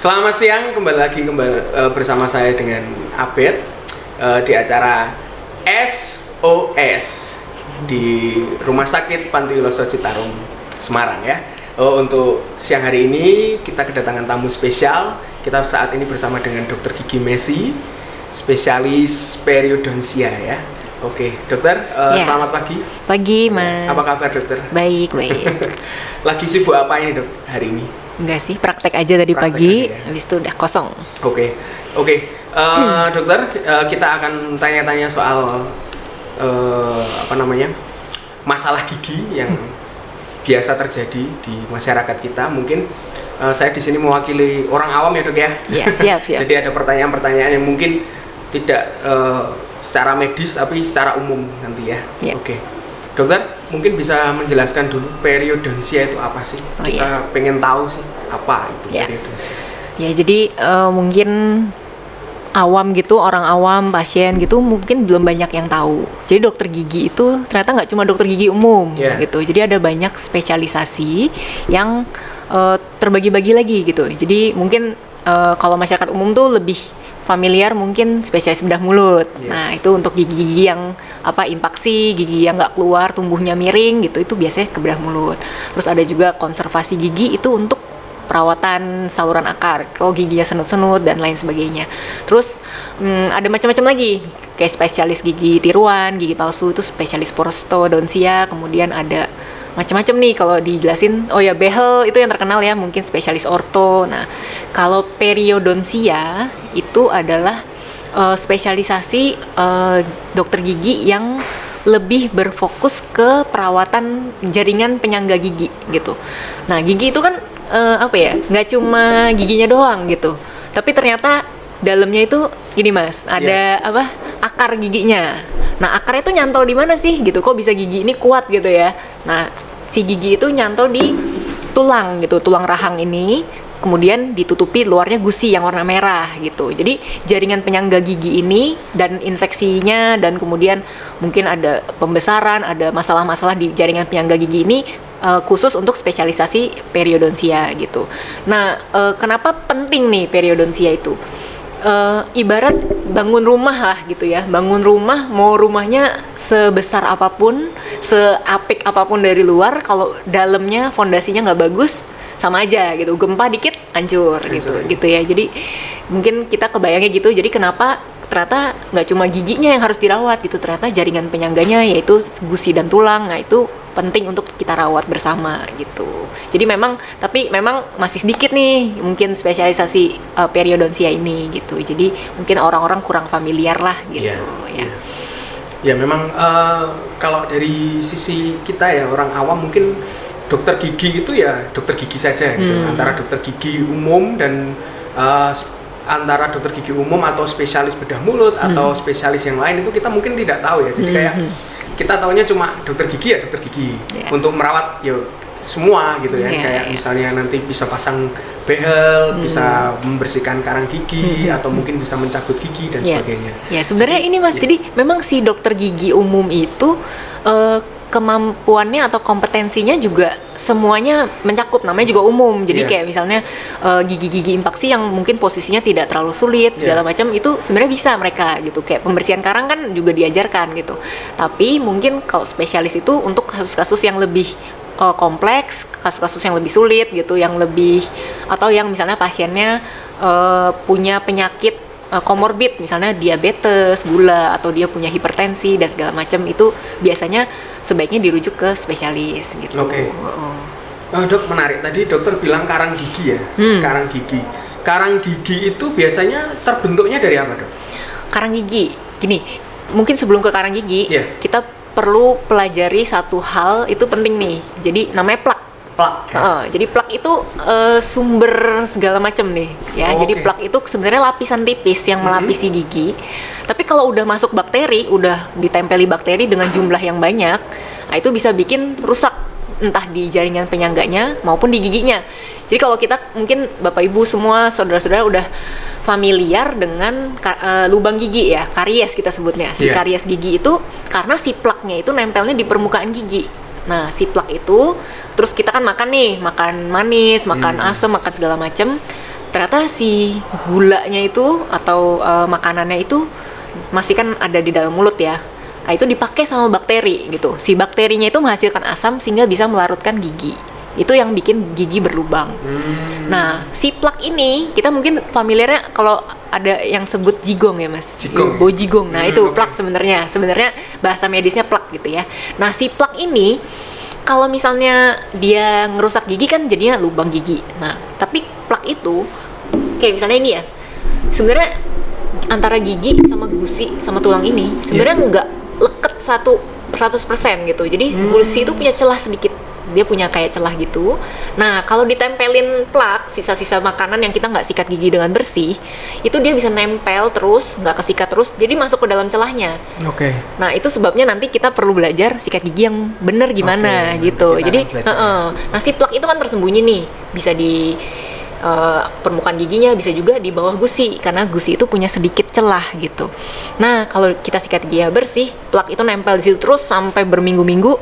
Selamat siang, bersama saya dengan Abed di acara SOS di Rumah Sakit Panti Wiloso Citarum, Semarang ya. Untuk siang hari ini kita kedatangan tamu spesial. Kita saat ini bersama dengan Dr. Gigi Messi, spesialis periodontia ya. Oke, dokter, selamat pagi. Pagi, Mas. Apa kabar, dokter? Baik. Lagi sibuk apa ini, dok, hari ini? Enggak sih, praktek aja tadi pagi, ya. Habis itu udah kosong. Oke. Dokter, kita akan tanya-tanya soal masalah gigi yang biasa terjadi di masyarakat kita. Mungkin saya di sini mewakili orang awam ya, dok ya. Iya, siap. Jadi ada pertanyaan-pertanyaan yang mungkin tidak secara medis tapi secara umum nanti ya. Oke. Dokter, mungkin bisa menjelaskan dulu periodontia itu apa sih? Kita pengen tahu sih apa itu periodontia. Ya, jadi mungkin awam gitu, orang awam, pasien gitu mungkin belum banyak yang tahu. Jadi dokter gigi itu ternyata nggak cuma dokter gigi umum gitu. Jadi ada banyak spesialisasi yang terbagi-bagi lagi gitu. Jadi mungkin kalau masyarakat umum tuh lebih familiar mungkin spesialis bedah mulut. Nah, itu untuk gigi-gigi yang impaksi, gigi yang nggak keluar, tumbuhnya miring gitu, itu biasanya ke bedah mulut. Terus ada juga konservasi gigi, itu untuk perawatan saluran akar, kalau giginya senut-senut dan lain sebagainya. Terus ada macam-macam lagi, kayak spesialis gigi tiruan, gigi palsu, itu spesialis prostodontia. Kemudian ada macam-macam nih kalau dijelasin. Behel itu yang terkenal ya, mungkin spesialis orto. Nah, kalau periodontia itu adalah spesialisasi dokter gigi yang lebih berfokus ke perawatan jaringan penyangga gigi gitu. Nah, gigi itu kan nggak cuma giginya doang gitu, tapi ternyata dalamnya itu gini, Mas, ada akar giginya. Nah, akarnya itu nyantol di mana sih gitu? Kok bisa gigi ini kuat gitu ya? Nah, si gigi itu nyantol di tulang gitu, tulang rahang ini, kemudian ditutupi luarnya gusi yang warna merah gitu. Jadi jaringan penyangga gigi ini dan infeksinya, dan kemudian mungkin ada pembesaran, ada masalah-masalah di jaringan penyangga gigi ini, khusus untuk spesialisasi periodontia gitu. Nah, kenapa penting nih periodontia itu? Ibarat bangun rumah lah gitu ya. Bangun rumah, mau rumahnya sebesar apapun, seapik apapun dari luar, kalau dalamnya fondasinya nggak bagus, sama aja gitu. Gempa dikit hancur gitu ya. Jadi mungkin kita kebayangnya gitu. Jadi kenapa ternyata nggak cuma giginya yang harus dirawat gitu, ternyata jaringan penyangganya yaitu gusi dan tulang. Nah, itu penting untuk kita rawat bersama gitu. Jadi memang masih sedikit nih mungkin spesialisasi periodontia ini gitu. Jadi mungkin orang-orang kurang familiar lah gitu ya. Ya memang kalau dari sisi kita ya orang awam, mungkin dokter gigi itu ya dokter gigi saja gitu. Antara dokter gigi umum dan antara dokter gigi umum atau spesialis bedah mulut atau spesialis yang lain itu kita mungkin tidak tahu ya. Jadi kayak kita taunya cuma dokter gigi ya dokter gigi untuk merawat semua gitu ya. Kayak misalnya nanti bisa pasang behel, bisa membersihkan karang gigi, atau mungkin bisa mencabut gigi dan sebagainya. Ya, sebenarnya ini, Mas, jadi memang si dokter gigi umum itu kemampuannya atau kompetensinya juga semuanya mencakup, namanya juga umum. Jadi kayak misalnya gigi-gigi impaksi yang mungkin posisinya tidak terlalu sulit segala macam, itu sebenarnya bisa mereka gitu. Kayak pembersihan karang kan juga diajarkan gitu. Tapi mungkin kalau spesialis itu untuk kasus-kasus yang lebih kompleks, kasus-kasus yang lebih sulit gitu, yang lebih, atau yang misalnya pasiennya punya penyakit komorbid, misalnya diabetes, gula, atau dia punya hipertensi dan segala macam, itu biasanya sebaiknya dirujuk ke spesialis gitu. Dok, menarik. Tadi dokter bilang karang gigi ya. Karang gigi itu biasanya terbentuknya dari apa, Dok? Karang gigi, gini, mungkin sebelum ke karang gigi, kita perlu pelajari satu hal, itu penting nih. Jadi namanya plak. Jadi plak itu sumber segala macam nih ya. Jadi plak itu sebenarnya lapisan tipis yang melapisi gigi. Tapi kalau udah masuk bakteri, udah ditempeli bakteri dengan jumlah yang banyak, nah itu bisa bikin rusak entah di jaringan penyangganya maupun di giginya. Jadi kalau kita mungkin Bapak Ibu semua saudara-saudara udah familiar dengan lubang gigi ya, karies kita sebutnya. Si karies gigi itu karena si plaknya itu nempelnya di permukaan gigi. Nah, si plak itu, terus kita kan makan nih, makan manis, makan asam, makan segala macem. ternyata si gulanya itu atau makanannya itu masih kan ada di dalam mulut ya. Nah, itu dipakai sama bakteri gitu. Si bakterinya itu menghasilkan asam sehingga bisa melarutkan gigi. Itu yang bikin gigi berlubang. Nah, si plak ini kita mungkin familiarnya kalau ada yang sebut jigong ya Mas. Jigong. Bau jigong. Nah, itu plak sebenarnya. Sebenarnya bahasa medisnya plak gitu ya. Nah, si plak ini kalau misalnya dia ngerusak gigi kan jadinya lubang gigi. Nah, tapi plak itu kayak misalnya ini ya. Sebenarnya antara gigi sama gusi sama tulang ini sebenarnya nggak leket 100% gitu. Jadi gusi itu punya celah sedikit. Dia punya kayak celah gitu. Nah, kalau ditempelin plak, sisa-sisa makanan yang kita nggak sikat gigi dengan bersih, itu dia bisa nempel terus, nggak kesikat terus, jadi masuk ke dalam celahnya. Oke. Nah, itu sebabnya nanti kita perlu belajar sikat gigi yang benar gimana gitu. Jadi, nah si plak itu kan tersembunyi nih, bisa di permukaan giginya, bisa juga di bawah gusi, karena gusi itu punya sedikit celah gitu. Nah, kalau kita sikat gigi bersih, plak itu nempel di situ terus sampai berminggu-minggu,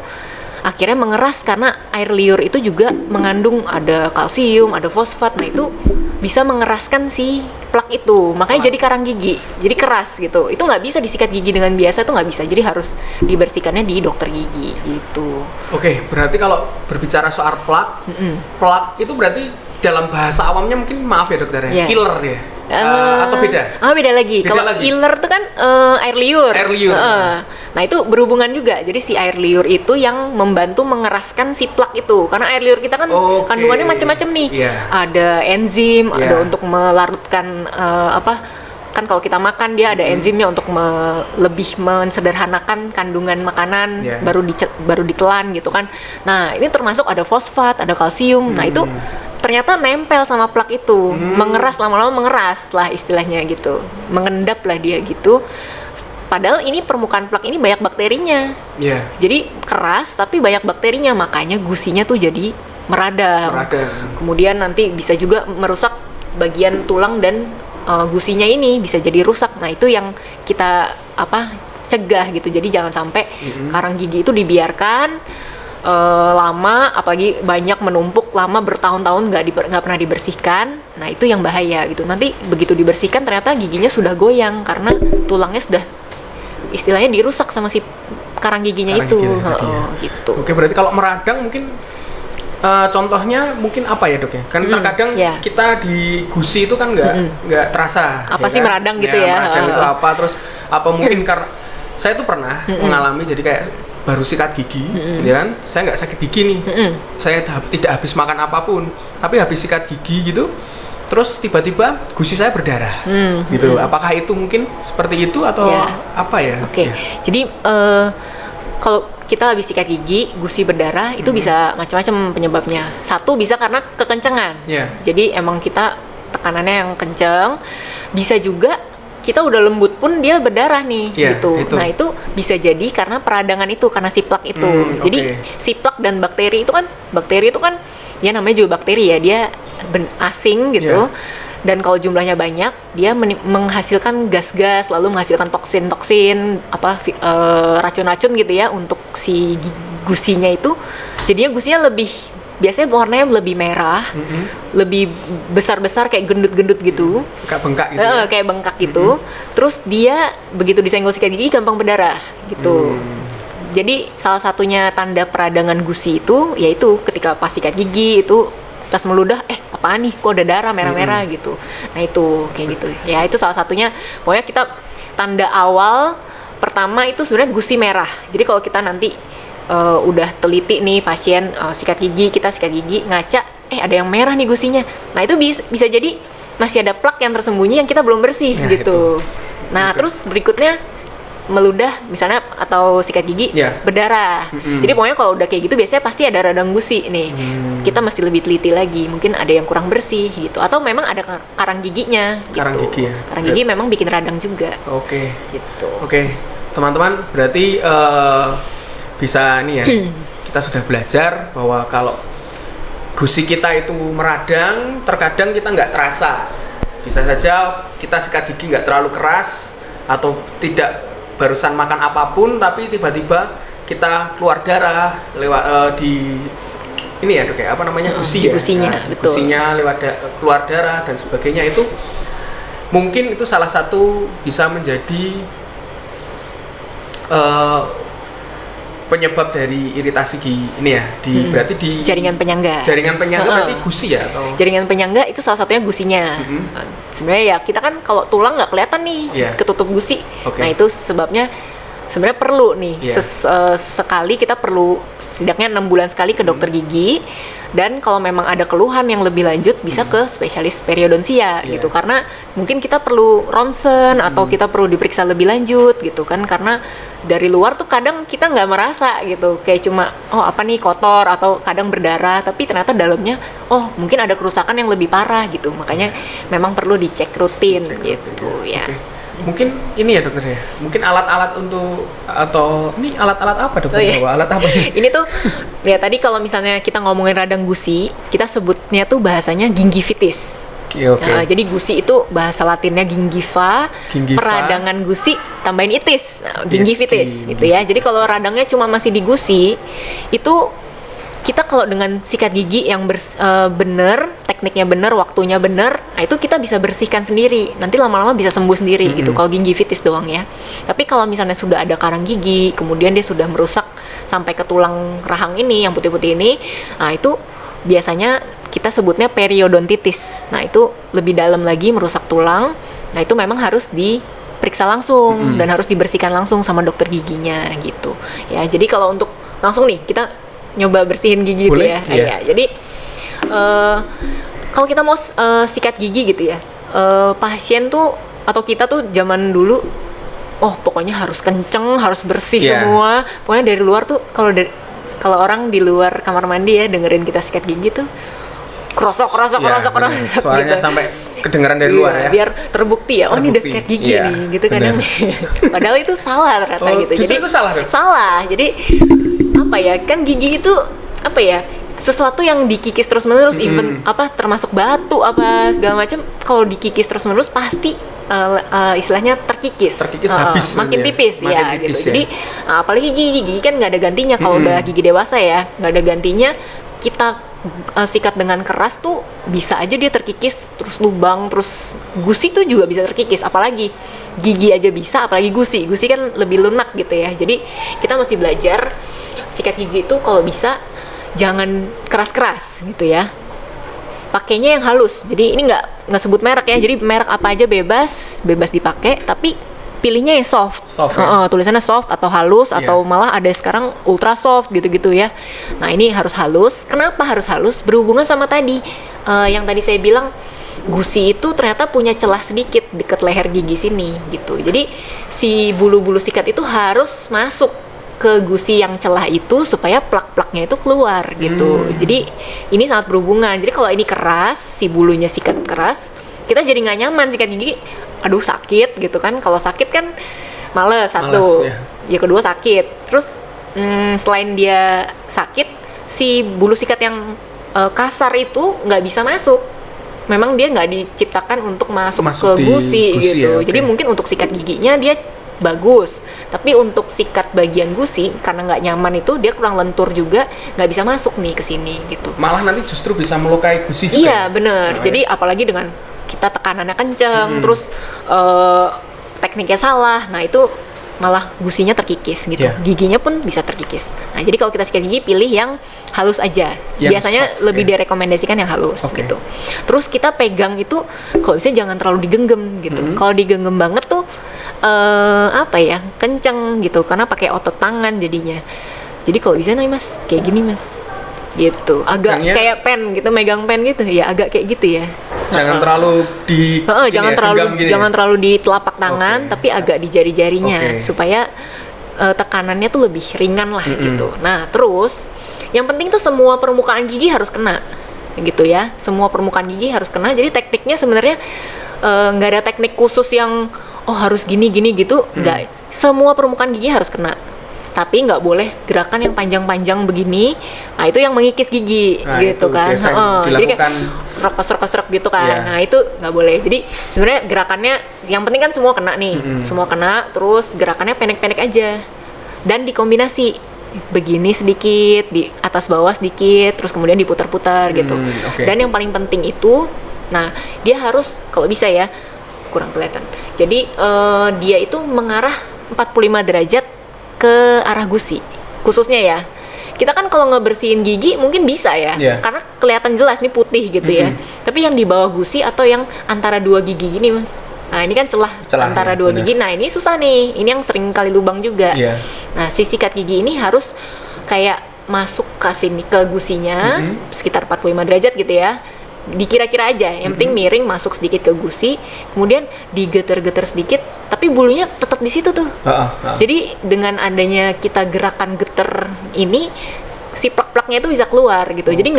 akhirnya mengeras karena air liur itu juga mengandung ada kalsium, ada fosfat. Nah, itu bisa mengeraskan si plak itu, makanya jadi karang gigi, jadi keras gitu. Itu nggak bisa disikat gigi dengan biasa, itu nggak bisa, jadi harus dibersihkannya di dokter gigi gitu. Oke, berarti kalau berbicara soal plak, plak itu berarti dalam bahasa awamnya mungkin, maaf ya dokter ya, killer ya? Atau beda? Beda lagi. Kalau iler itu kan air liur. Air liur. Nah, itu berhubungan juga. Jadi si air liur itu yang membantu mengeraskan si plak itu. Karena air liur kita kan kandungannya macam-macam nih. Ada enzim, ada untuk melarutkan kan kalau kita makan dia ada enzimnya untuk lebih mensederhanakan kandungan makanan, baru ditelan gitu kan. Nah, ini termasuk ada fosfat, ada kalsium. Nah, itu ternyata nempel sama plak itu, mengeras, lama-lama mengeras lah istilahnya gitu, mengendap lah dia gitu. Padahal ini permukaan plak ini banyak bakterinya, jadi keras tapi banyak bakterinya, makanya gusinya tuh jadi meradang. Kemudian nanti bisa juga merusak bagian tulang dan gusinya ini bisa jadi rusak. Nah, itu yang kita cegah gitu. Jadi jangan sampai karang gigi itu dibiarkan lama, apalagi banyak menumpuk lama bertahun-tahun nggak pernah dibersihkan. Nah, itu yang bahaya gitu. Nanti begitu dibersihkan ternyata giginya sudah goyang karena tulangnya sudah istilahnya dirusak sama si karang giginya itu. Gitu. Oke, berarti kalau meradang mungkin contohnya mungkin apa ya dok ya? Kan terkadang kita di gusi itu kan nggak terasa. Apa sih kan? Meradang gitu ya? Meradang itu apa? Terus apa mungkin karena saya tuh pernah mengalami, jadi kayak baru sikat gigi, ya kan? Saya nggak sakit gigi nih, saya tidak habis makan apapun, tapi habis sikat gigi gitu, terus tiba-tiba gusi saya berdarah, gitu. Apakah itu mungkin seperti itu atau apa ya? Oke. Jadi kalau kita habis sikat gigi, gusi berdarah, itu bisa macam-macam penyebabnya. Satu bisa karena kekencengan, jadi emang kita tekanannya yang kenceng. Bisa juga kita udah lembut pun dia berdarah nih, gitu. Itu. Nah, itu bisa jadi karena peradangan itu, karena si plak itu. Jadi si plak dan bakteri itu kan dia namanya juga bakteri ya, dia asing gitu. Dan kalau jumlahnya banyak, dia menghasilkan gas-gas, lalu menghasilkan toksin-toksin, racun-racun gitu ya untuk si gusinya itu. Jadinya gusinya biasanya warnanya lebih merah, lebih besar-besar kayak gendut-gendut gitu. Kayak bengkak gitu. Kayak bengkak gitu. Terus dia begitu disenggol sikat gigi gampang berdarah gitu. Jadi salah satunya tanda peradangan gusi itu yaitu ketika pas sikat gigi itu pas meludah, apaan nih kok ada darah merah-merah gitu. Nah, itu kayak gitu. Ya, itu salah satunya. Pokoknya kita tanda awal pertama itu sebenarnya gusi merah. Jadi kalau kita nanti udah teliti nih pasien sikat gigi, kita sikat gigi ngaca, ada yang merah nih gusinya. Nah, itu bisa jadi masih ada plak yang tersembunyi yang kita belum bersih gitu. Nah, terus berikutnya meludah misalnya atau sikat gigi berdarah. Jadi pokoknya kalau udah kayak gitu biasanya pasti ada radang gusi nih. Kita mesti lebih teliti lagi, mungkin ada yang kurang bersih gitu, atau memang ada karang giginya gitu. Karang gigi memang bikin radang juga. Gitu. Teman-teman, berarti bisa nih ya, kita sudah belajar bahwa kalau gusi kita itu meradang, terkadang kita nggak terasa. Bisa saja kita sikat gigi nggak terlalu keras atau tidak barusan makan apapun, tapi tiba-tiba kita keluar darah lewat di ini ya Dok, apa namanya, gusi ya. Gusinya, betul. Gusinya lewat keluar darah dan sebagainya, itu mungkin itu salah satu bisa menjadi penyebab dari iritasi ini ya, berarti di jaringan penyangga. Jaringan penyangga berarti gusi ya, atau jaringan penyangga itu salah satunya gusinya. Sebenarnya ya kita kan kalau tulang nggak kelihatan nih, ketutup gusi. Nah itu sebabnya sebenarnya perlu nih sekali kita perlu setidaknya 6 bulan sekali ke dokter gigi. Dan kalau memang ada keluhan yang lebih lanjut bisa ke spesialis periodontia gitu, karena mungkin kita perlu ronsen atau kita perlu diperiksa lebih lanjut gitu kan, karena dari luar tuh kadang kita nggak merasa gitu, kayak cuma oh apa nih kotor atau kadang berdarah, tapi ternyata dalamnya oh mungkin ada kerusakan yang lebih parah gitu, makanya memang perlu dicek rutin gitu ya. Mungkin ini ya dokter ya, mungkin alat-alat untuk, atau ini alat-alat apa dokter? Alat apa ini tuh ya tadi kalau misalnya kita ngomongin radang gusi, kita sebutnya tuh bahasanya gingivitis. Jadi gusi itu bahasa latinnya gingiva. Peradangan gusi tambahin itis, gingivitis gitu ya. Jadi kalau radangnya cuma masih di gusi, itu kita kalau dengan sikat gigi yang bener, tekniknya bener, waktunya bener, nah itu kita bisa bersihkan sendiri. Nanti lama-lama bisa sembuh sendiri gitu. Kalau gingivitis doang ya. Tapi kalau misalnya sudah ada karang gigi, kemudian dia sudah merusak sampai ke tulang rahang ini yang putih-putih ini, nah itu biasanya kita sebutnya periodontitis. Nah itu lebih dalam lagi, merusak tulang. Nah itu memang harus diperiksa langsung dan harus dibersihkan langsung sama dokter giginya gitu. Ya jadi kalau untuk langsung nih kita nyoba bersihin gigi gitu ya. Jadi kalau kita mau sikat gigi gitu ya, pasien tuh atau kita tuh zaman dulu, oh pokoknya harus kenceng, harus bersih semua. Pokoknya dari luar tuh kalau orang di luar kamar mandi ya dengerin kita sikat gigi tuh krosok suaranya gitu. Sampai kedengeran dari luar ya. Biar terbukti ya, oh ini udah sikat gigi nih gitu kadang. Padahal itu salah ternyata gitu. Jadi itu salah dong? Salah. Jadi apa ya, kan gigi itu apa ya, sesuatu yang dikikis terus-menerus, even apa termasuk batu apa segala macam, kalau dikikis terus-menerus pasti istilahnya terkikis habis makin tipis ya gitu. Jadi apalagi gigi kan nggak ada gantinya kalau udah gigi dewasa ya, nggak ada gantinya. Kita sikat dengan keras tuh bisa aja dia terkikis, terus lubang, terus gusi tuh juga bisa terkikis. Apalagi gigi aja bisa, apalagi gusi kan lebih lunak gitu ya. Jadi kita mesti belajar sikat gigi itu kalau bisa jangan keras-keras gitu ya, pakainya yang halus. Jadi ini nggak sebut merek ya, jadi merek apa aja bebas dipakai, tapi pilihnya yang soft ya? Tulisannya soft atau halus atau malah ada sekarang ultra soft gitu-gitu ya. Nah ini harus halus. Kenapa harus halus? Berhubungan sama tadi yang tadi saya bilang, gusi itu ternyata punya celah sedikit dekat leher gigi sini gitu. Jadi si bulu-bulu sikat itu harus masuk ke gusi yang celah itu supaya plak-plaknya itu keluar gitu. Jadi ini sangat berhubungan. Jadi kalau ini keras, si bulunya sikat keras, kita jadi nggak nyaman sikat gigi. Aduh sakit gitu kan. Kalau sakit kan males satu. Ya kedua sakit. Terus selain dia sakit, si bulu sikat yang kasar itu nggak bisa masuk. Memang dia nggak diciptakan untuk masuk ke gusi gitu. Jadi mungkin untuk sikat giginya dia bagus, tapi untuk sikat bagian gusi karena nggak nyaman itu dia kurang lentur juga, nggak bisa masuk nih ke sini gitu. Malah nanti justru bisa melukai gusi juga. Iya bener. Jadi apalagi dengan kita tekanannya kenceng, terus tekniknya salah, nah itu malah gusinya terkikis gitu. Giginya pun bisa terkikis. Nah jadi kalau kita sikat gigi pilih yang halus aja. Biasanya soft, lebih direkomendasikan yang halus gitu. Terus kita pegang itu kalau bisa jangan terlalu digenggam gitu. Kalau digenggam banget tuh apa ya, kenceng gitu, karena pakai otot tangan jadinya. Jadi kalau bisa nih mas, kayak gini mas, gitu, agak kayak pen gitu, megang pen gitu ya, agak kayak gitu ya. Jangan terlalu jangan terlalu di telapak tangan, tapi agak di jari-jarinya supaya tekanannya tuh lebih ringan lah gitu. Nah terus yang penting tuh semua permukaan gigi harus kena gitu ya, semua permukaan gigi harus kena. Jadi tekniknya sebenarnya nggak ada teknik khusus yang harus gini gitu, nggak. Semua permukaan gigi harus kena, tapi nggak boleh gerakan yang panjang-panjang begini. Nah itu yang mengikis gigi gitu kan. Jadi kayak serok gitu kan. Nah itu nggak boleh. Jadi sebenarnya gerakannya yang penting kan semua kena nih, semua kena. Terus gerakannya pendek-pendek aja dan dikombinasi. begini sedikit, di atas bawah sedikit, terus kemudian diputar-putar gitu. Dan yang paling penting itu, nah dia harus kalau bisa ya, kurang kelihatan. Jadi dia itu mengarah 45 derajat ke arah gusi, khususnya ya. Kita kan kalau ngebersihin gigi mungkin bisa ya, karena kelihatan jelas nih putih gitu ya. Tapi yang di bawah gusi atau yang antara dua gigi gini mas, nah ini kan celah antara dua gigi. Nah ini susah nih, ini yang sering kali lubang juga. Nah si sikat gigi ini harus kayak masuk ke sini ke gusinya sekitar 45 derajat gitu ya. Dikira-kira aja, yang penting miring masuk sedikit ke gusi, kemudian digeter-geter sedikit, tapi bulunya tetap di situ tuh. Jadi dengan adanya kita gerakan geter ini, si plak-plaknya itu bisa keluar gitu. Jadi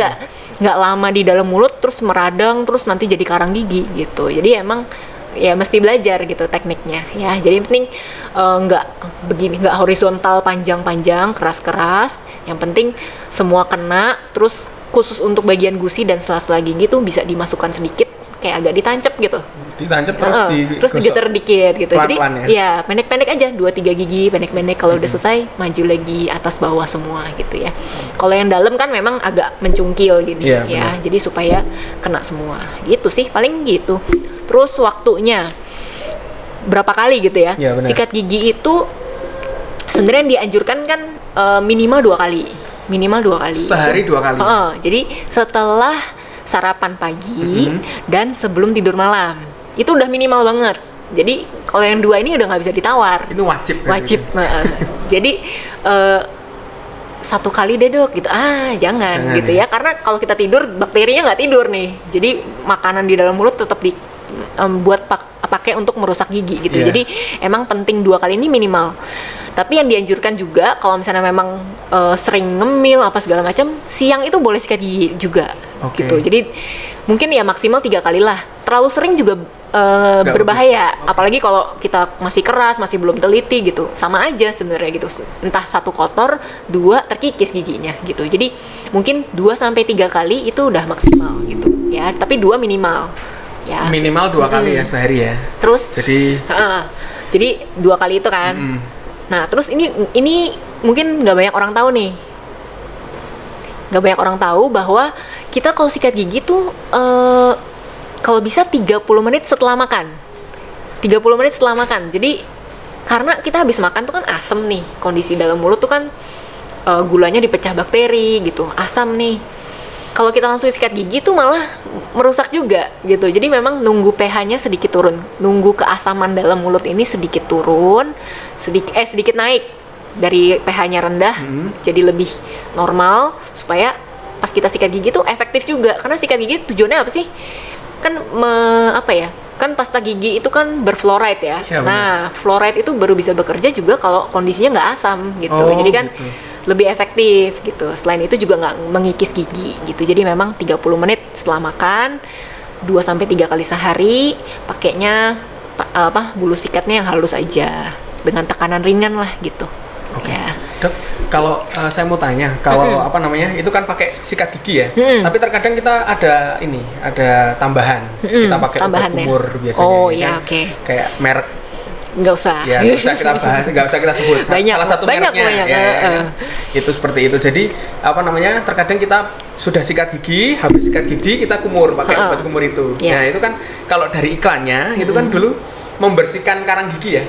nggak lama di dalam mulut terus meradang terus nanti jadi karang gigi gitu. Jadi emang ya mesti belajar gitu tekniknya ya. Jadi yang penting nggak begini, nggak horizontal panjang-panjang, keras-keras. Yang penting semua kena, terus khusus untuk bagian gusi dan sela-sela gigi tuh bisa dimasukkan sedikit kayak agak ditancap gitu. Ditancap terus digeter dikit gitu. Pelan-pelan, jadi ya pendek-pendek aja, 2-3 gigi pendek-pendek. Kalau udah selesai maju lagi atas bawah semua gitu ya. Kalau yang dalam kan memang agak mencungkil gini ya. Jadi supaya kena semua. Gitu sih paling gitu. Terus waktunya berapa kali gitu ya. Sikat gigi itu sebenarnya dianjurkan kan minimal 2 kali. Sehari 2 kali. Jadi setelah sarapan pagi dan sebelum tidur malam. Itu udah minimal banget. Jadi kalau yang 2 ini udah nggak bisa ditawar. Itu wajib. Jadi 1 kali deh dok gitu. Jangan gitu ya. Karena kalau kita tidur bakterinya nggak tidur nih. Jadi makanan di dalam mulut tetap buat pakai untuk merusak gigi gitu. Jadi emang penting 2 kali ini minimal. Tapi yang dianjurkan juga kalau misalnya memang sering ngemil apa segala macam, siang itu boleh sikat gigi juga gitu. Jadi mungkin ya maksimal 3 kali lah. Terlalu sering juga berbahaya. Apalagi kalau kita masih keras, masih belum teliti gitu. Sama aja sebenarnya gitu. Entah 1 kotor, 2 terkikis giginya gitu. Jadi mungkin 2-3 kali itu udah maksimal gitu ya. Tapi 2 minimal. Ya. Minimal 2 kali ya sehari ya. Terus jadi 2 kali itu kan. Nah, terus ini mungkin nggak banyak orang tahu nih. Nggak banyak orang tahu bahwa kita kalau sikat gigi tuh kalau bisa 30 menit setelah makan. 30 menit setelah makan. Jadi karena kita habis makan tuh kan asam nih. Kondisi dalam mulut tuh kan gulanya dipecah bakteri gitu. Asam nih. Kalau kita langsung sikat gigi tuh malah merusak juga gitu. Jadi memang nunggu pH-nya sedikit turun, nunggu keasaman dalam mulut ini sedikit turun, sedikit naik dari pH-nya rendah, jadi lebih normal supaya pas kita sikat gigi tuh efektif juga. Karena sikat gigi tujuannya apa sih? Kan kan pasta gigi itu kan berfluoride ya. Nah, fluoride itu baru bisa bekerja juga kalau kondisinya nggak asam gitu. Jadi kan lebih efektif gitu. Selain itu juga nggak mengikis gigi gitu. Jadi memang 30 menit setelah makan, 2-3 kali sehari, pakainya bulu sikatnya yang halus aja dengan tekanan ringan lah gitu. Ya. Dok, kalau saya mau tanya, kalau itu kan pakai sikat gigi ya. Tapi terkadang kita ada tambahan. Kita pakai obat kumur biasanya. Kayak merek nggak usah. Ya, nggak usah kita bahas, nggak usah kita sebut. Salah satu mereknya. Itu seperti itu. Jadi terkadang kita sudah sikat gigi, habis sikat gigi kita kumur pakai obat kumur itu. Nah itu kan kalau dari iklannya itu kan dulu membersihkan karang gigi ya.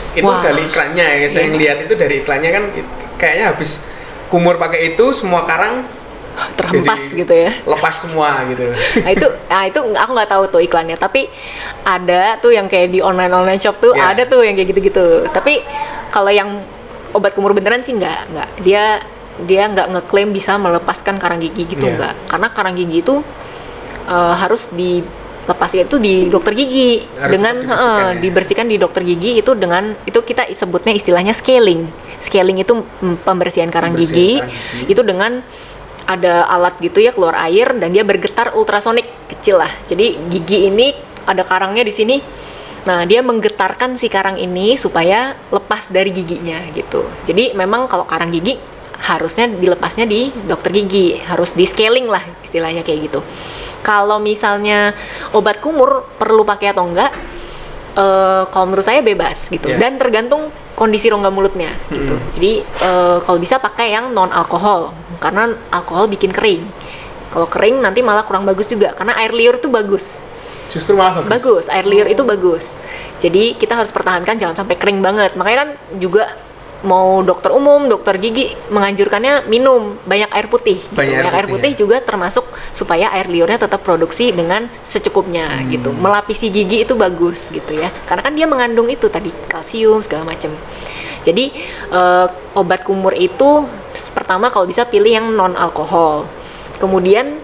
Itu dari iklannya ya, saya ngelihat itu dari iklannya kan kayaknya habis kumur pakai itu semua karang terhempas gitu ya, lepas semua gitu. Nah itu aku nggak tahu tuh iklannya, tapi ada tuh yang kayak di online shop tuh ada tuh yang kayak gitu. Tapi kalau yang obat kumur beneran sih nggak, dia nggak ngeklaim bisa melepaskan karang gigi gitu, nggak. Karena karang gigi itu harus dilepaskan itu di dokter gigi harus dengan dibersihkan di dokter gigi itu dengan itu kita sebutnya istilahnya scaling itu pembersihan karang gigi itu dengan ada alat gitu ya, keluar air dan dia bergetar ultrasonik kecil lah. Jadi gigi ini ada karangnya di sini. Nah, dia menggetarkan si karang ini supaya lepas dari giginya gitu. Jadi memang kalau karang gigi harusnya dilepasnya di dokter gigi, harus di scaling lah istilahnya kayak gitu. Kalau misalnya obat kumur perlu pakai atau enggak, kalau menurut saya bebas gitu. Dan tergantung kondisi rongga mulutnya gitu. Jadi kalau bisa pakai yang non alkohol karena alkohol bikin kering. Kalau kering nanti malah kurang bagus juga karena air liur itu bagus. Justru malah bagus. Bagus, air liur itu bagus. Jadi kita harus pertahankan jangan sampai kering banget. Makanya kan juga mau dokter umum, dokter gigi menganjurkannya minum banyak air putih. Banyak air putih juga termasuk supaya air liurnya tetap produksi dengan secukupnya gitu. Melapisi gigi itu bagus gitu ya. Karena kan dia mengandung itu tadi kalsium segala macam. Jadi obat kumur itu pertama kalau bisa pilih yang non alkohol. Kemudian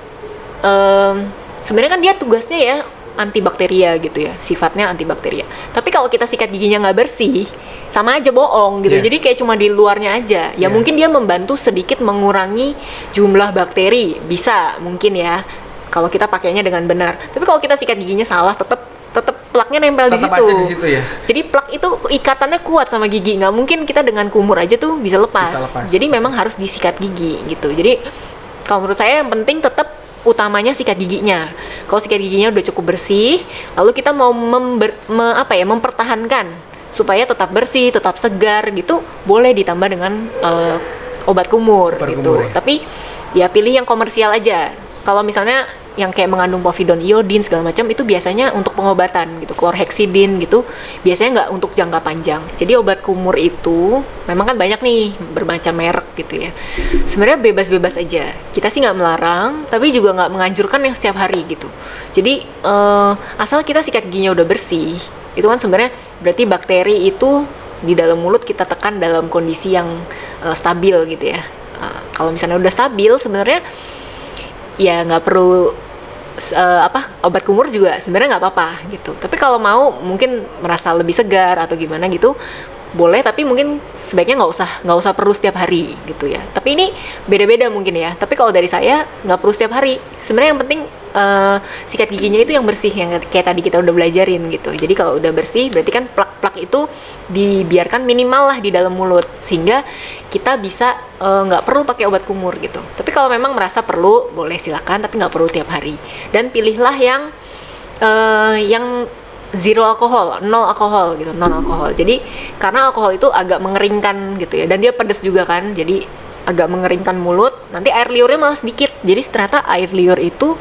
sebenarnya kan dia tugasnya ya antibakteria gitu ya, sifatnya antibakteria. Tapi kalau kita sikat giginya nggak bersih, sama aja bohong gitu. Jadi kayak cuma di luarnya aja. Ya mungkin dia membantu sedikit mengurangi jumlah bakteri, bisa mungkin ya kalau kita pakainya dengan benar. Tapi kalau kita sikat giginya salah, tetap plaknya nempel di situ. Tetap aja di situ ya. Jadi plak itu ikatannya kuat sama gigi. Nggak mungkin kita dengan kumur aja tuh bisa lepas. Jadi memang harus disikat gigi gitu. Jadi kalau menurut saya yang penting tetap utamanya sikat giginya. Kalau sikat giginya udah cukup bersih, lalu kita mau mempertahankan supaya tetap bersih, tetap segar gitu, boleh ditambah dengan obat kumur gitu. Ya. Tapi ya pilih yang komersial aja. Kalau misalnya yang kayak mengandung povidone iodin segala macam itu biasanya untuk pengobatan gitu, chlorhexidine gitu, biasanya nggak untuk jangka panjang. Jadi obat kumur itu memang kan banyak nih bermacam merek gitu ya. Sebenarnya bebas-bebas aja. Kita sih nggak melarang, tapi juga nggak menganjurkan yang setiap hari gitu. Jadi asal kita sikat giginya udah bersih, itu kan sebenarnya berarti bakteri itu di dalam mulut kita tekan dalam kondisi yang stabil gitu ya. Kalau misalnya udah stabil sebenarnya ya nggak perlu obat kumur juga sebenarnya nggak apa-apa gitu. Tapi kalau mau mungkin merasa lebih segar atau gimana gitu boleh, tapi mungkin sebaiknya nggak usah perlu setiap hari gitu ya. Tapi ini beda-beda mungkin ya. Tapi kalau dari saya nggak perlu setiap hari. Sebenarnya yang penting sikat giginya itu yang bersih, yang kayak tadi kita udah belajarin gitu. Jadi kalau udah bersih berarti kan plak-plak itu dibiarkan minimal lah di dalam mulut sehingga kita bisa nggak perlu pakai obat kumur gitu. Tapi kalau memang merasa perlu boleh silakan, tapi nggak perlu tiap hari. Dan pilihlah yang zero alkohol, nol alkohol gitu, non alkohol. Jadi karena alkohol itu agak mengeringkan gitu ya, dan dia pedas juga kan, jadi agak mengeringkan mulut. Nanti air liurnya malah sedikit. Jadi ternyata air liur itu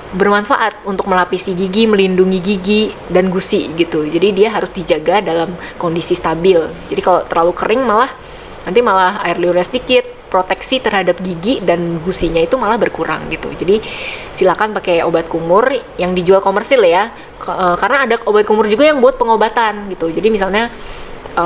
bermanfaat untuk melapisi gigi, melindungi gigi dan gusi gitu. Jadi dia harus dijaga dalam kondisi stabil. Jadi kalau terlalu kering nanti malah air liurnya sedikit, proteksi terhadap gigi dan gusinya itu malah berkurang gitu. Jadi silakan pakai obat kumur yang dijual komersil ya. Karena ada obat kumur juga yang buat pengobatan gitu. Jadi misalnya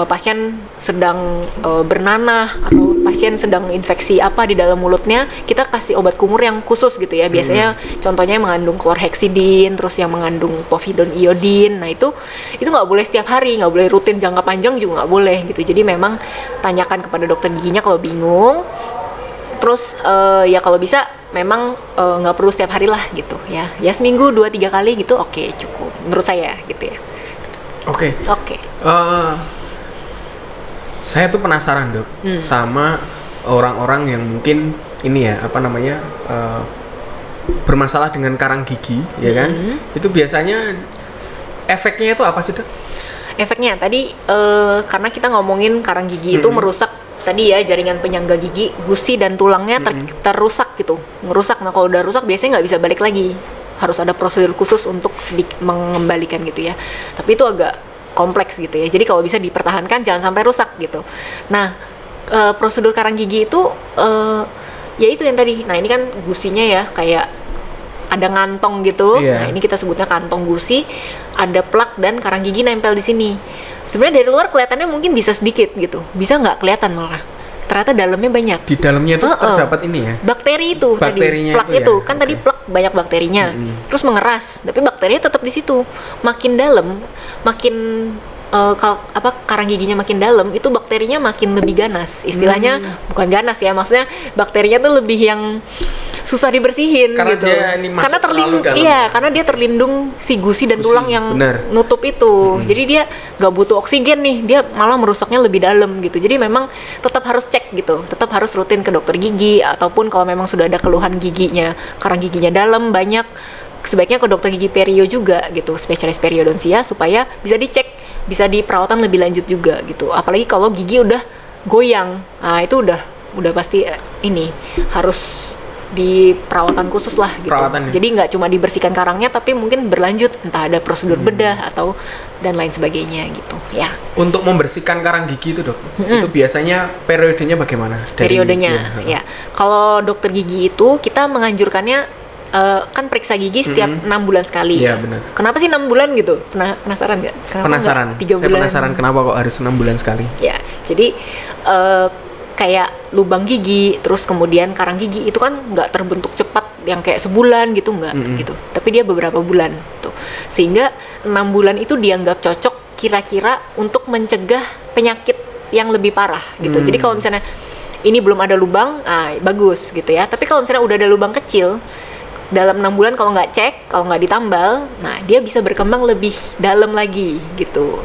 pasien sedang bernanah atau pasien sedang infeksi apa di dalam mulutnya, kita kasih obat kumur yang khusus gitu ya. Biasanya contohnya yang mengandung chlorhexidine, terus yang mengandung povidone iodine. Nah itu nggak boleh setiap hari, nggak boleh rutin jangka panjang juga nggak boleh gitu. Jadi memang tanyakan kepada dokter giginya kalau bingung. Terus ya kalau bisa memang nggak perlu setiap hari lah gitu ya. Ya seminggu 2-3 kali gitu oke, cukup menurut saya gitu ya. Oke. Saya tuh penasaran Dok sama orang-orang yang mungkin ini ya bermasalah dengan karang gigi ya kan. Itu biasanya efeknya itu apa sih Dok? Efeknya tadi karena kita ngomongin karang gigi itu merusak tadi ya jaringan penyangga gigi, gusi dan tulangnya terusak gitu, ngerusak. Nah kalau udah rusak biasanya nggak bisa balik lagi, harus ada prosedur khusus untuk sedikit mengembalikan gitu ya. Tapi itu agak kompleks gitu ya. Jadi kalau bisa dipertahankan jangan sampai rusak gitu. Nah, prosedur karang gigi itu ya itu yang tadi. Nah, ini kan gusinya ya kayak ada ngantong gitu. Nah, ini kita sebutnya kantong gusi, ada plak dan karang gigi nempel di sini. Sebenarnya dari luar kelihatannya mungkin bisa sedikit gitu. Bisa nggak kelihatan malah. Ternyata dalamnya banyak. Di dalamnya itu terdapat ini ya. Bakteri itu tadi, plak itu kan tadi plak banyak bakterinya. Terus mengeras, tapi bakterinya tetap di situ. Makin dalam, makin karang giginya makin dalam, itu bakterinya makin lebih ganas. Istilahnya bukan ganas ya, maksudnya bakterinya tuh lebih yang susah dibersihin karena gitu. Karena terlindung, karena dia terlindung si gusi dan tulang yang nutup itu. Jadi dia nggak butuh oksigen nih, dia malah merusaknya lebih dalam gitu. Jadi memang tetap harus cek gitu, tetap harus rutin ke dokter gigi, ataupun kalau memang sudah ada keluhan giginya, karang giginya dalam banyak, sebaiknya ke dokter gigi perio juga gitu, spesialis periodontia supaya bisa dicek bisa di perawatan lebih lanjut juga gitu. Apalagi kalau gigi udah goyang, nah itu udah pasti ini harus di perawatan khusus lah gitu. Jadi nggak cuma dibersihkan karangnya, tapi mungkin berlanjut, entah ada prosedur bedah atau dan lain sebagainya gitu. Ya. Untuk membersihkan karang gigi itu dok, itu biasanya periodenya bagaimana? Periodenya, ya. Kalau dokter gigi itu kita menganjurkannya kan periksa gigi setiap 6 bulan sekali. Iya benar. Kenapa sih 6 bulan gitu? Penasaran nggak? Penasaran. 3 bulan? Saya penasaran kenapa kok harus 6 bulan sekali? Ya, jadi kayak lubang gigi, terus kemudian karang gigi itu kan nggak terbentuk cepat yang kayak sebulan gitu, nggak gitu. Tapi dia beberapa bulan tuh. Sehingga 6 bulan itu dianggap cocok kira-kira untuk mencegah penyakit yang lebih parah gitu. Jadi kalau misalnya ini belum ada lubang, bagus gitu ya. Tapi kalau misalnya udah ada lubang kecil, dalam 6 bulan kalau nggak cek, kalau nggak ditambal, nah dia bisa berkembang lebih dalam lagi gitu.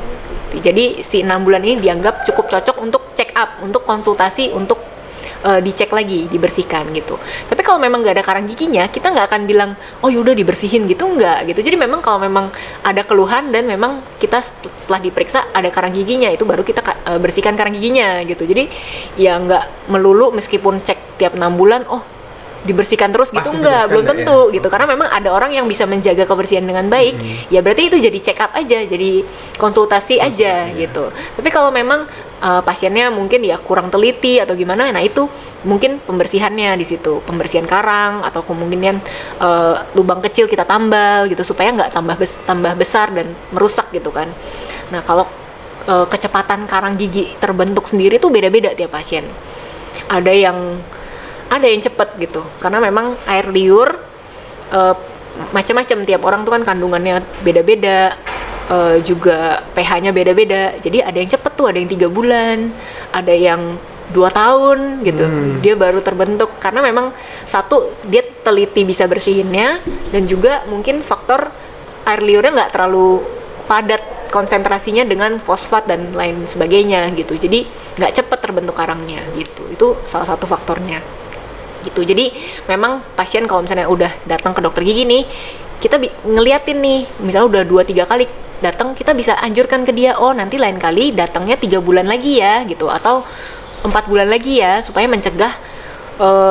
Jadi si 6 bulan ini dianggap cukup cocok untuk check up, untuk konsultasi, untuk dicek lagi, dibersihkan gitu. Tapi kalau memang nggak ada karang giginya, kita nggak akan bilang, oh yaudah dibersihin gitu, nggak gitu. Jadi memang kalau memang ada keluhan dan memang kita setelah diperiksa ada karang giginya, itu baru kita bersihkan karang giginya gitu. Jadi ya nggak melulu meskipun cek tiap 6 bulan, oh dibersihkan terus gitu, enggak, belum tentu gitu. Karena memang ada orang yang bisa menjaga kebersihan dengan baik, ya berarti itu jadi check up aja, jadi konsultasi aja gitu. Tapi kalau memang pasiennya mungkin ya kurang teliti atau gimana, nah itu mungkin pembersihannya di situ, pembersihan karang atau kemungkinan lubang kecil kita tambal gitu supaya nggak tambah besar dan merusak gitu kan. Nah kalau kecepatan karang gigi terbentuk sendiri tuh beda-beda tiap pasien. Ada yang cepet gitu, karena memang air liur macam-macam, tiap orang tuh kan kandungannya beda-beda, juga pH-nya beda-beda. Jadi ada yang cepet tuh, ada yang 3 bulan, ada yang 2 tahun gitu, dia baru terbentuk. Karena memang satu, dia teliti bisa bersihinnya, dan juga mungkin faktor air liurnya nggak terlalu padat konsentrasinya dengan fosfat dan lain sebagainya gitu. Jadi nggak cepet terbentuk karangnya gitu. Itu salah satu faktornya. Gitu. Jadi memang pasien kalau misalnya udah datang ke dokter gigi nih, kita ngeliatin nih, misalnya udah 2-3 kali datang, kita bisa anjurkan ke dia, oh nanti lain kali datangnya 3 bulan lagi ya gitu, atau 4 bulan lagi ya, supaya mencegah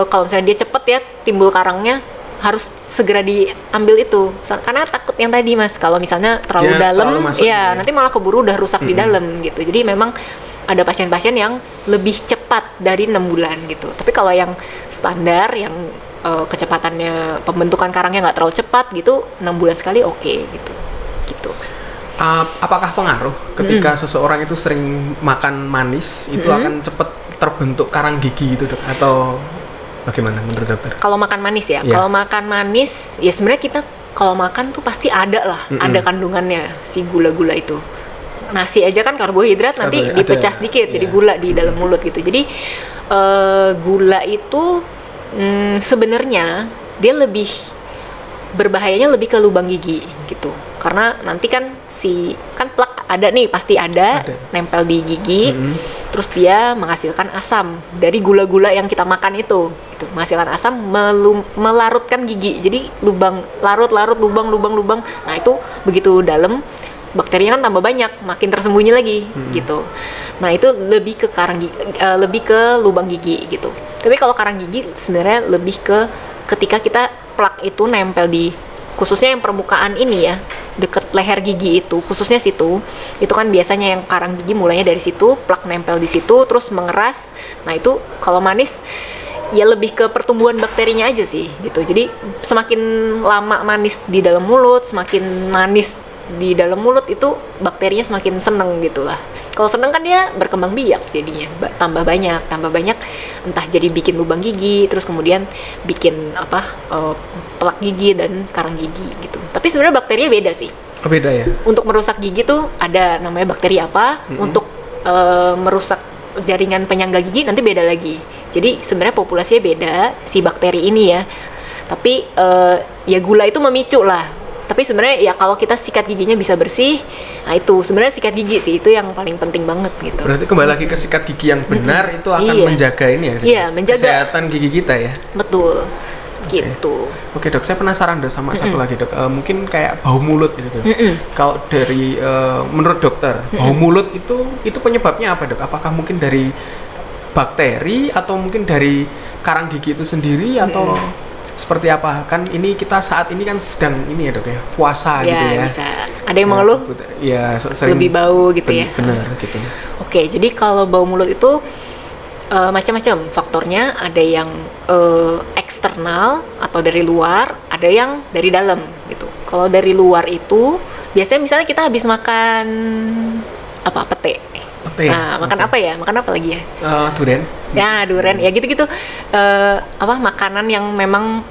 kalau misalnya dia cepet ya timbul karangnya, harus segera diambil itu. Karena takut yang tadi mas, kalau misalnya terlalu dalam, ya nanti malah keburu udah rusak di dalam gitu. Jadi memang ada pasien-pasien yang lebih cepat dari 6 bulan gitu. Tapi kalau yang standar, yang kecepatannya pembentukan karangnya nggak terlalu cepat gitu, 6 bulan sekali oke gitu. Apakah pengaruh ketika seseorang itu sering makan manis itu akan cepat terbentuk karang gigi itu dok? Atau bagaimana menurut dokter? Kalau makan manis ya, kalau makan manis ya sebenarnya kita kalau makan tuh pasti ada lah, ada kandungannya si gula-gula itu. Nasi aja kan karbohidrat, nanti dipecah sedikit jadi gula di dalam mulut gitu. Jadi gula itu sebenarnya dia lebih berbahayanya lebih ke lubang gigi gitu. Karena nanti kan kan plak ada nih, pasti ada nempel di gigi. Terus dia menghasilkan asam dari gula-gula yang kita makan itu gitu. Menghasilkan asam, melarutkan gigi. Jadi lubang larut lubang. Nah, itu begitu dalam, bakterinya kan tambah banyak, makin tersembunyi lagi gitu. Nah itu lebih ke karang gigi, lebih ke lubang gigi gitu. Tapi kalau karang gigi sebenarnya lebih ke ketika kita plak itu nempel di, khususnya yang permukaan ini ya, deket leher gigi itu, khususnya situ, itu kan biasanya yang karang gigi mulainya dari situ, plak nempel di situ, terus mengeras. Nah itu kalau manis ya lebih ke pertumbuhan bakterinya aja sih gitu. Jadi semakin lama manis di dalam mulut, semakin manis di dalam mulut itu bakterinya semakin seneng gitu lah. Kalau seneng kan dia berkembang biak jadinya, tambah banyak, entah jadi bikin lubang gigi, terus kemudian bikin pelak gigi dan karang gigi gitu. Tapi sebenarnya bakterinya beda sih. Oh, beda ya. Untuk merusak gigi tuh ada namanya bakteri apa, untuk merusak jaringan penyangga gigi nanti beda lagi. Jadi sebenarnya populasinya beda si bakteri ini ya. Tapi ya gula itu memicu lah. Tapi sebenarnya ya kalau kita sikat giginya bisa bersih, nah itu sebenarnya sikat gigi sih itu yang paling penting banget gitu. Berarti kembali lagi ke sikat gigi yang benar itu akan menjaga ini ya, menjaga kesehatan gigi kita ya. Betul. gitu. Oke dok, saya penasaran dok sama satu lagi dok. Mungkin kayak bau mulut gitu dok. Kalau dari menurut dokter, bau mulut itu penyebabnya apa dok? Apakah mungkin dari bakteri atau mungkin dari karang gigi itu sendiri atau seperti apa? Kan ini kita saat ini kan sedang ini ya dok ya, puasa ya, gitu ya. Bisa. Ada yang mengeluh? Ya, sering lebih bau gitu ya. Benar gitu. Oke, jadi kalau bau mulut itu macam-macam faktornya. Ada yang eksternal atau dari luar, ada yang dari dalam gitu. Kalau dari luar itu biasanya misalnya kita habis makan pete. Nah, makan apa ya? Makan apa lagi ya? Durian. Ya, durian. Ya gitu-gitu. Makanan yang memang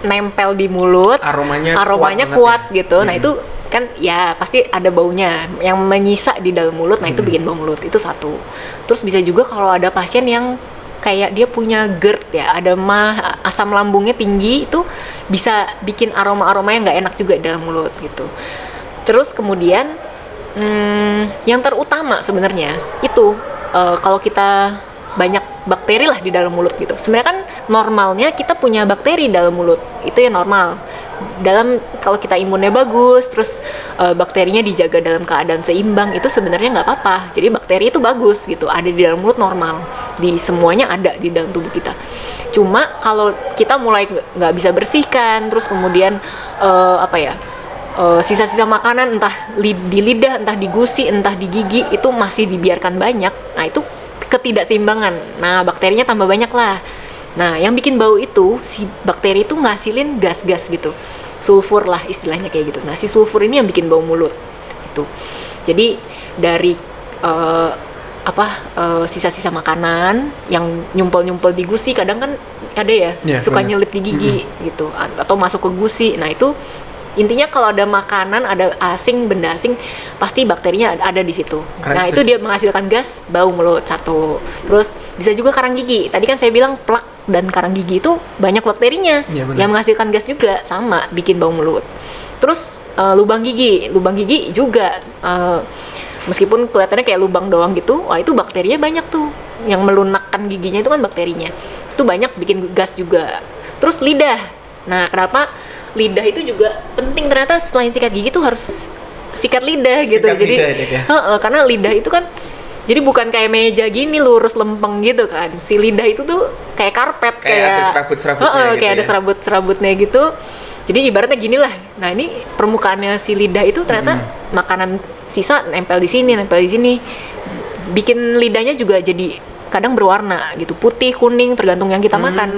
nempel di mulut, aromanya kuat ya. Gitu. Nah, itu kan ya pasti ada baunya yang menyisa di dalam mulut. Nah, itu bikin bau mulut. Itu satu. Terus bisa juga kalau ada pasien yang kayak dia punya GERD ya, ada asam lambungnya tinggi, itu bisa bikin aroma-aroma yang nggak enak juga di dalam mulut gitu. Terus kemudian yang terutama sebenarnya itu kalau kita banyak bakteri lah di dalam mulut gitu. Sebenarnya kan normalnya kita punya bakteri dalam mulut, itu ya normal. Kalau kita imunnya bagus, terus bakterinya dijaga dalam keadaan seimbang, itu sebenarnya nggak apa-apa. Jadi bakteri itu bagus gitu, ada di dalam mulut normal, di semuanya ada di dalam tubuh kita. Cuma kalau kita mulai nggak bisa bersihkan, terus kemudian sisa-sisa makanan entah di lidah, entah di gusi, entah di gigi itu masih dibiarkan banyak, nah itu ketidakseimbangan. Nah, bakterinya tambah banyak lah. Nah, yang bikin bau itu si bakteri itu ngasilin gas-gas gitu, sulfur lah istilahnya kayak gitu. Nah, si sulfur ini yang bikin bau mulut itu. Jadi dari sisa-sisa makanan yang nyumpel-nyumpel di gusi, kadang kan ada ya, suka nyelip di gigi gitu, atau masuk ke gusi. Nah, itu intinya kalau ada makanan, ada benda asing, pasti bakterinya ada di situ. Nah, itu dia menghasilkan gas bau mulut satu. Terus bisa juga karang gigi. Tadi kan saya bilang plak dan karang gigi itu banyak bakterinya yang menghasilkan gas juga, sama bikin bau mulut. Terus lubang gigi juga meskipun kelihatannya kayak lubang doang gitu, wah itu bakterinya banyak tuh. Yang melunakkan giginya itu kan bakterinya. Itu banyak bikin gas juga. Terus lidah. Nah, kenapa lidah itu juga penting ternyata? Selain sikat gigi tuh harus sikat lidah gitu. Jadi karena lidah itu kan jadi bukan kayak meja gini lurus lempeng gitu kan. Si lidah itu tuh kayak karpet, kayak ada serabut-serabutnya gitu, kayak ada serabut-serabutnya gitu. Jadi ibaratnya gini lah. Nah, ini permukaannya si lidah itu ternyata makanan sisa nempel di sini, bikin lidahnya juga jadi kadang berwarna gitu, putih, kuning, tergantung yang kita makan.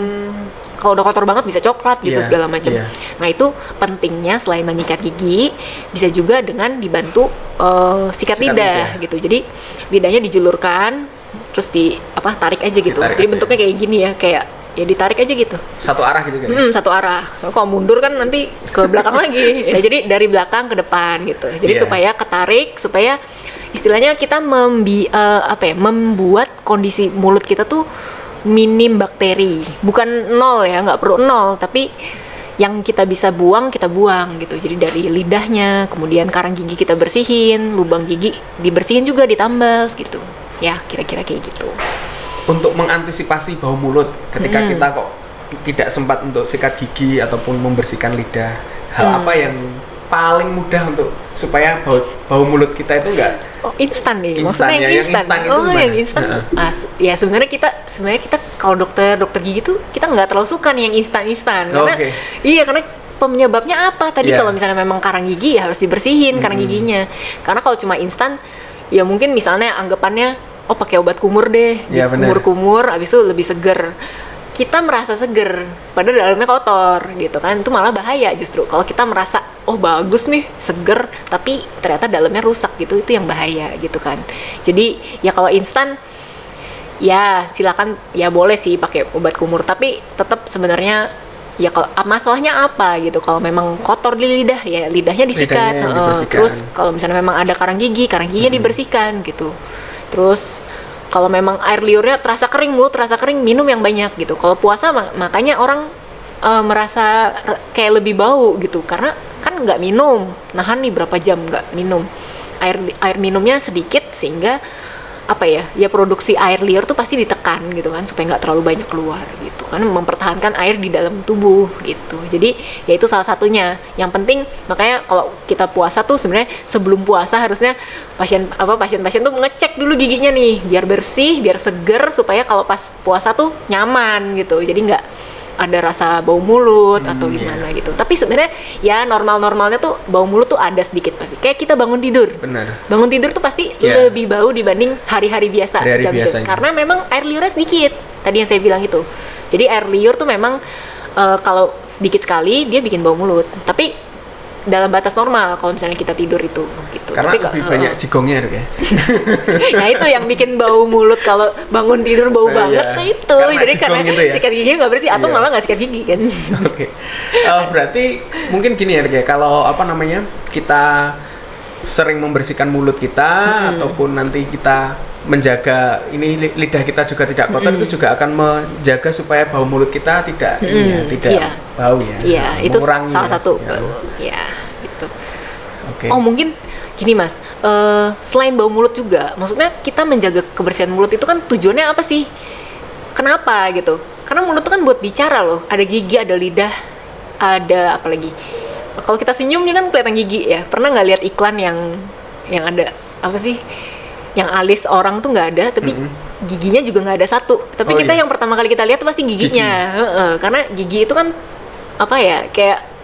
Kalau udah kotor banget bisa coklat gitu, segala macam. Nah, itu pentingnya selain menyikat gigi, bisa juga dengan dibantu sikat lidah gitu. Jadi lidahnya dijulurkan, terus tarik aja gitu. Jadi bentuknya kayak gini ya, kayak ya ditarik aja gitu. Satu arah gitu kan? Satu arah. Soalnya kalau mundur kan nanti ke belakang lagi. Ya, jadi dari belakang ke depan gitu. Jadi supaya ketarik, supaya istilahnya kita membuat kondisi mulut kita tuh minim bakteri, bukan nol ya, nggak perlu nol, tapi yang kita bisa buang kita buang gitu. Jadi dari lidahnya, kemudian karang gigi kita bersihin, lubang gigi dibersihin juga, ditambal gitu ya, kira-kira kayak gitu. Untuk mengantisipasi bau mulut ketika kita kok tidak sempat untuk sikat gigi ataupun membersihkan lidah, hal apa yang paling mudah untuk supaya bau mulut kita itu enggak instan nih? Maksudnya yang instan itu gimana? Yang instan ya sebenarnya kita kalau dokter gigi tuh kita nggak terlalu suka nih yang instan karena karena penyebabnya apa tadi? Kalau misalnya memang karang gigi ya harus dibersihin karang giginya. Karena kalau cuma instan ya mungkin misalnya anggapannya pakai obat kumur deh, kumur abis itu lebih seger. Kita merasa seger, padahal dalamnya kotor gitu kan, itu malah bahaya justru. Kalau kita merasa, bagus nih, seger, tapi ternyata dalamnya rusak gitu, itu yang bahaya gitu kan. Jadi ya kalau instan, ya silakan, ya boleh sih pakai obat kumur, tapi tetap sebenarnya ya kalau masalahnya apa gitu. Kalau memang kotor di lidah, ya lidahnya disikat. Terus kalau misalnya memang ada karang giginya dibersihkan gitu. Terus kalau memang air liurnya terasa kering, mulut terasa kering, minum yang banyak gitu. Kalau puasa makanya orang merasa kayak lebih bau gitu, karena kan nggak minum, nahan nih berapa jam nggak minum, air minumnya sedikit, sehingga produksi air liur tuh pasti ditekan gitu kan, supaya nggak terlalu banyak keluar gitu. kan, mempertahankan air di dalam tubuh gitu. Jadi ya itu salah satunya. Yang penting makanya kalau kita puasa tuh sebenarnya sebelum puasa harusnya pasien-pasien tuh ngecek dulu giginya nih biar bersih, biar seger, supaya kalau pas puasa tuh nyaman gitu. Jadi nggak ada rasa bau mulut atau gimana gitu. Tapi sebenarnya ya normalnya tuh bau mulut tuh ada sedikit pasti. Kayak kita bangun tidur. Benar. Bangun tidur tuh pasti lebih bau dibanding hari-hari biasa, jam-jam. Karena memang air liurnya sedikit. Tadi yang saya bilang itu. Jadi air liur tuh memang kalau sedikit sekali dia bikin bau mulut. Tapi dalam batas normal kalau misalnya kita tidur itu gitu. Karena tapi, lebih banyak jigongnya Dok ya. Nah itu yang bikin bau mulut kalau bangun tidur bau banget tuh itu. Jadi karena ya? sikat giginya nggak bersih atau malah nggak sikat gigi kan. Oke. Berarti mungkin gini ya kayak kalau kita sering membersihkan mulut kita ataupun nanti kita menjaga ini lidah kita juga tidak kotor, itu juga akan menjaga supaya bau mulut kita tidak bau ya. Iya, itu salah satu bau. Ya, gitu. Oke. Oh, mungkin gini Mas, selain bau mulut juga, maksudnya kita menjaga kebersihan mulut itu kan tujuannya apa sih? Kenapa gitu? Karena mulut itu kan buat bicara loh. Ada gigi, ada lidah, ada apa lagi? Kalau kita senyum kan kelihatan gigi ya. Pernah nggak lihat iklan yang ada apa sih? Yang alis orang tuh nggak ada, tapi giginya juga nggak ada satu. Tapi kita yang pertama kali kita lihat tuh pasti giginya. Karena gigi itu kan apa ya, kayak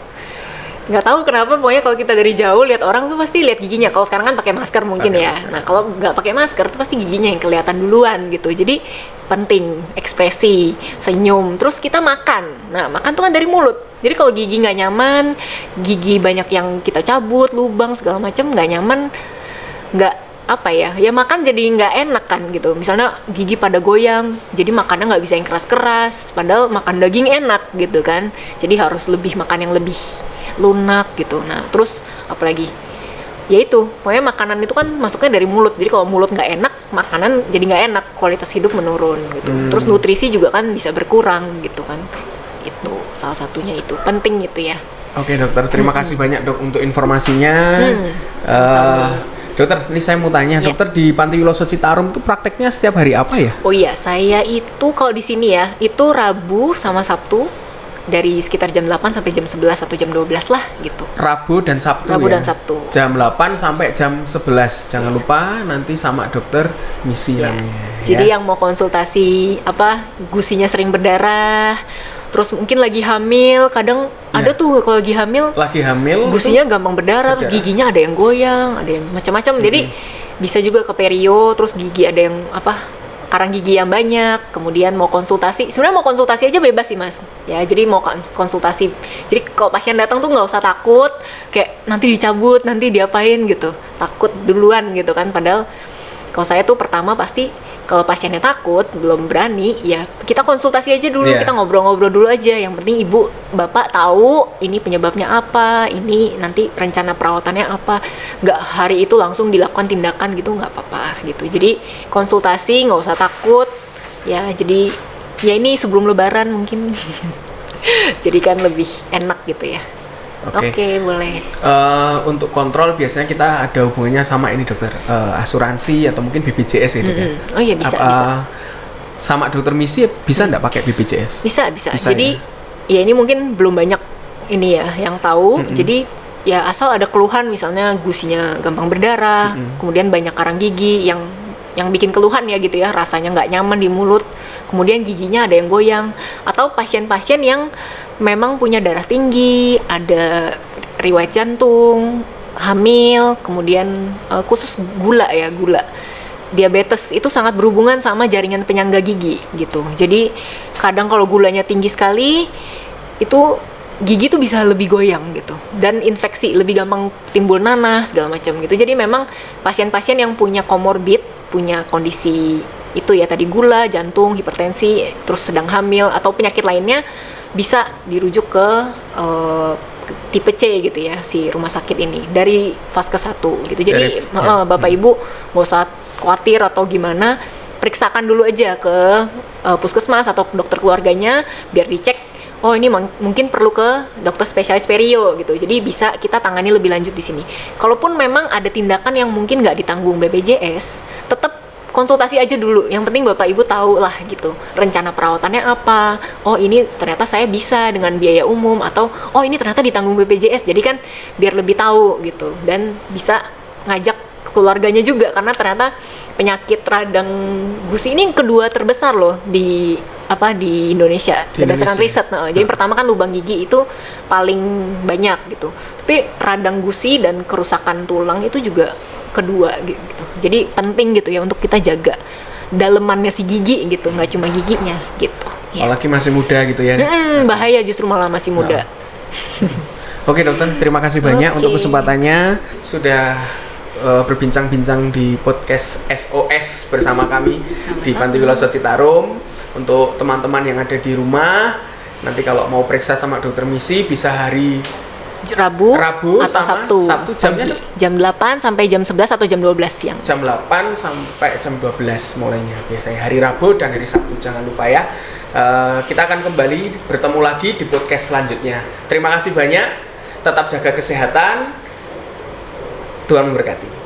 nggak tahu kenapa, pokoknya kalau kita dari jauh lihat orang tuh pasti lihat giginya. Kalau sekarang kan pakai masker mungkin masker. Nah kalau nggak pakai masker tuh pasti giginya yang kelihatan duluan gitu. Jadi penting ekspresi, senyum, terus kita makan. Nah makan tuh kan dari mulut. Jadi kalau gigi nggak nyaman, gigi banyak yang kita cabut, lubang segala macam nggak nyaman, nggak apa ya makan jadi nggak enak kan gitu. Misalnya gigi pada goyang, jadi makannya nggak bisa yang keras-keras, padahal makan daging enak gitu kan. Jadi harus lebih makan yang lebih lunak gitu. Nah terus apalagi ya itu, pokoknya makanan itu kan masuknya dari mulut. Jadi kalau mulut nggak enak, makanan jadi nggak enak, kualitas hidup menurun gitu. Terus nutrisi juga kan bisa berkurang gitu kan. Itu salah satunya, itu penting gitu ya. Oke dokter, terima kasih banyak dok untuk informasinya. Dokter, ini saya mau tanya, dokter di Panti Wiloso Citarum itu prakteknya setiap hari apa ya? Oh iya, saya itu kalau di sini ya, itu Rabu sama Sabtu dari sekitar jam 8 sampai jam 11 atau jam 12 lah gitu. Rabu dan Sabtu dan Sabtu. Jam 8 sampai jam 11. Jangan lupa nanti sama dokter Misi namanya. Jadi yang mau konsultasi gusinya sering berdarah, terus mungkin lagi hamil, kadang ada tuh kalau lagi hamil gusinya gampang berdarah, terus giginya ada yang goyang, ada yang macam-macam. Jadi bisa juga ke perio, terus gigi ada yang karang gigi yang banyak. Kemudian mau konsultasi, sebenarnya mau konsultasi aja bebas sih Mas ya. Jadi mau konsultasi, jadi kalau pasien datang tuh nggak usah takut kayak nanti dicabut, nanti diapain gitu, takut duluan gitu kan. Padahal kalau saya tuh pertama pasti kalau pasiennya takut, belum berani, ya kita konsultasi aja dulu, kita ngobrol-ngobrol dulu aja. Yang penting ibu, bapak tahu ini penyebabnya apa, ini nanti rencana perawatannya apa. Nggak hari itu langsung dilakukan tindakan gitu, nggak apa-apa gitu. Jadi konsultasi, nggak usah takut. Ya jadi ya ini sebelum lebaran mungkin. Jadi kan lebih enak gitu ya. Oke, boleh. Untuk kontrol biasanya kita ada hubungannya sama ini dokter, asuransi atau mungkin BPJS ini kan? Oh iya bisa. Sama dokter Misi bisa nggak pakai BPJS? Bisa. Jadi ya ini mungkin belum banyak ini ya yang tahu. Jadi ya asal ada keluhan, misalnya gusinya gampang berdarah, kemudian banyak karang gigi yang bikin keluhan ya gitu ya, rasanya nggak nyaman di mulut, kemudian giginya ada yang goyang, atau pasien-pasien yang memang punya darah tinggi, ada riwayat jantung, hamil, kemudian khusus gula, diabetes itu sangat berhubungan sama jaringan penyangga gigi gitu. Jadi kadang kalau gulanya tinggi sekali, itu gigi tuh bisa lebih goyang gitu, dan infeksi lebih gampang timbul nanah segala macam gitu. Jadi memang pasien-pasien yang punya komorbid, punya kondisi itu ya tadi, gula, jantung, hipertensi, terus sedang hamil atau penyakit lainnya, bisa dirujuk ke tipe C gitu ya, si rumah sakit ini dari Vaskes 1 gitu. Jadi Bapak Ibu nggak usah khawatir atau gimana, periksakan dulu aja ke puskesmas atau dokter keluarganya biar dicek. Oh ini mungkin perlu ke dokter spesialis perio gitu. Jadi bisa kita tangani lebih lanjut di sini. Kalaupun memang ada tindakan yang mungkin nggak ditanggung BPJS, tetap konsultasi aja dulu. Yang penting Bapak Ibu tahu lah gitu rencana perawatannya apa. Oh ini ternyata saya bisa dengan biaya umum, atau oh ini ternyata ditanggung BPJS. Jadi kan biar lebih tahu gitu, dan bisa ngajak keluarganya juga, karena ternyata penyakit radang gusi ini kedua terbesar loh di Indonesia berdasarkan riset. Jadi pertama kan lubang gigi itu paling banyak gitu, tapi radang gusi dan kerusakan tulang itu juga kedua gitu. Jadi penting gitu ya untuk kita jaga dalemannya si gigi gitu, nggak cuma giginya gitu ya. Apalagi masih muda gitu ya. Bahaya justru malah masih muda. Oke dokter, terima kasih banyak untuk kesempatannya sudah berbincang-bincang di podcast SOS bersama kami. Sama-sama. Di Panti Wiloso Citarum. Untuk teman-teman yang ada di rumah, nanti kalau mau periksa sama dokter Misi bisa hari Rabu atau Sabtu jamnya jam 8 sampai jam 11 atau jam 12 siang. Jam 8 sampai jam 12 mulainya biasanya hari Rabu dan hari Sabtu, jangan lupa ya. Kita akan kembali bertemu lagi di podcast selanjutnya. Terima kasih banyak, tetap jaga kesehatan, Tuhan memberkati.